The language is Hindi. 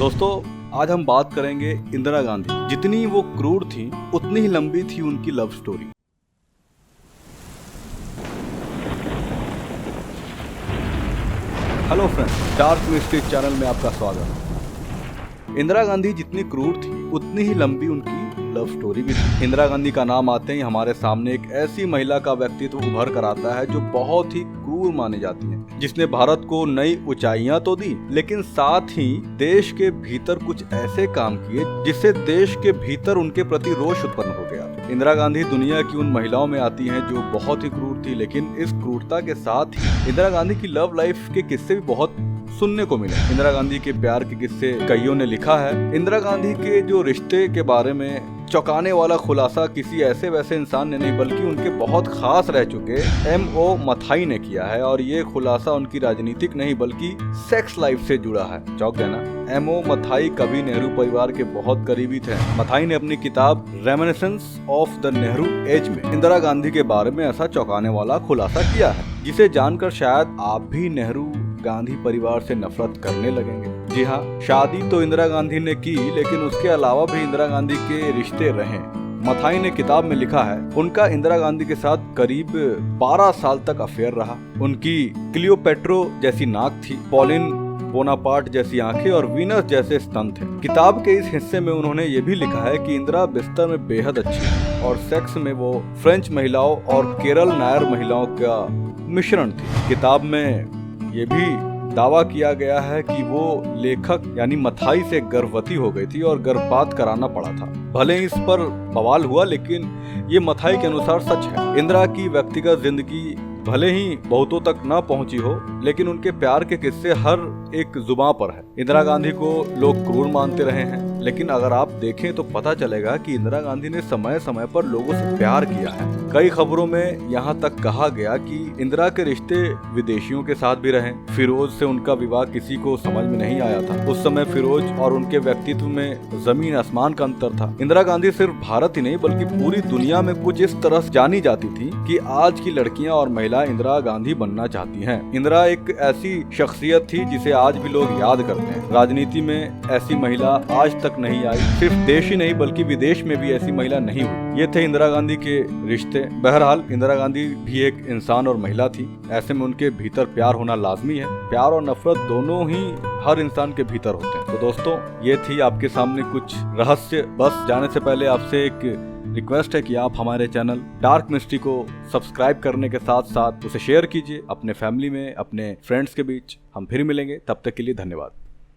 दोस्तों, आज हम बात करेंगे इंदिरा गांधी। जितनी वो क्रूर थी उतनी ही लंबी थी उनकी love story. Hello friends, dark mystery channel में आपका स्वागत है। इंदिरा गांधी जितनी क्रूर थी उतनी ही लंबी उनकी लव स्टोरी भी थी। इंदिरा गांधी का नाम आते ही हमारे सामने एक ऐसी महिला का व्यक्तित्व उभर कर आता है जो बहुत ही क्रूर मानी जाती है, जिसने भारत को नई ऊंचाइयां तो दी, लेकिन साथ ही देश के भीतर कुछ ऐसे काम किए जिससे देश के भीतर उनके प्रति रोष उत्पन्न हो गया। इंदिरा गांधी दुनिया की उन महिलाओं में आती हैं जो बहुत ही क्रूर थी, लेकिन इस क्रूरता के साथ ही इंदिरा गांधी की लव लाइफ के किस्से भी बहुत सुनने को मिले। इंदिरा गांधी के प्यार के किस्से कईयों ने लिखा है। इंदिरा गांधी के जो रिश्ते के बारे में चौंकाने वाला खुलासा किसी ऐसे वैसे इंसान ने नहीं बल्कि उनके बहुत खास रह चुके M.O. मथाई ने किया है, और ये खुलासा उनकी राजनीतिक नहीं बल्कि सेक्स लाइफ से जुड़ा है। चौंक गए ना? M.O. मथाई कभी नेहरू परिवार के बहुत करीबी थे। मथाई ने अपनी किताब reminiscences of the Nehru age में इंदिरा गांधी के बारे में ऐसा चौंकाने वाला खुलासा किया है, जिसे जानकर शायद आप भी नेहरू गांधी परिवार से नफरत करने लगेंगे। जी हाँ, शादी तो इंदिरा गांधी ने की, लेकिन उसके अलावा भी इंदिरा गांधी के रिश्ते रहे। मथाई ने किताब में लिखा है, उनका इंदिरा गांधी के साथ करीब 12 साल तक अफेयर रहा। उनकी क्लियोपेट्रो जैसी नाक थी, पॉलिन बोनापार्ट जैसी आंखें और वीनस जैसे स्तन थे। किताब के इस हिस्से में उन्होंने ये भी लिखा है कि इंदिरा बिस्तर में बेहद अच्छी थी और सेक्स में वो फ्रेंच महिलाओं और केरल नायर महिलाओं का मिश्रण थी। किताब में ये भी दावा किया गया है कि वो लेखक यानी मथाई से गर्भवती हो गई थी और गर्भपात कराना पड़ा था। भले ही इस पर बवाल हुआ, लेकिन ये मथाई के अनुसार सच है। इंदिरा की व्यक्तिगत जिंदगी भले ही बहुतों तक न पहुंची हो, लेकिन उनके प्यार के किस्से हर एक जुबान पर है। इंदिरा गांधी को लोग क्रूर मानते रहे हैं, लेकिन अगर आप देखें तो पता चलेगा कि इंदिरा गांधी ने समय समय पर लोगों से प्यार किया है। कई खबरों में यहाँ तक कहा गया कि इंदिरा के रिश्ते विदेशियों के साथ भी रहे। फिरोज से उनका विवाह किसी को समझ में नहीं आया था। उस समय फिरोज और उनके व्यक्तित्व में जमीन आसमान का अंतर था। इंदिरा गांधी सिर्फ भारत ही नहीं बल्कि पूरी दुनिया में कुछ इस तरह जानी जाती थी कि आज की लड़कियां और महिलाएं इंदिरा गांधी बनना चाहती हैं। इंदिरा एक ऐसी शख्सियत थी जिसे आज भी लोग याद करते हैं। राजनीति में ऐसी महिला आज तक नहीं आई। सिर्फ देश ही नहीं बल्कि विदेश में भी ऐसी महिला नहीं हुई। ये थे इंदिरा गांधी के रिश्ते। बहरहाल, इंदिरा गांधी भी एक इंसान और महिला थी। ऐसे में उनके भीतर प्यार होना लाजमी है। प्यार और नफरत दोनों ही हर इंसान के भीतर होते हैं। तो दोस्तों, ये थी आपके सामने कुछ रहस्य। बस जाने से पहले आपसे एक रिक्वेस्ट है कि आप हमारे चैनल डार्क मिस्ट्री को सब्सक्राइब करने के साथ साथ उसे शेयर कीजिए अपने फैमिली में, अपने फ्रेंड्स के बीच। हम फिर मिलेंगे, तब तक के लिए धन्यवाद।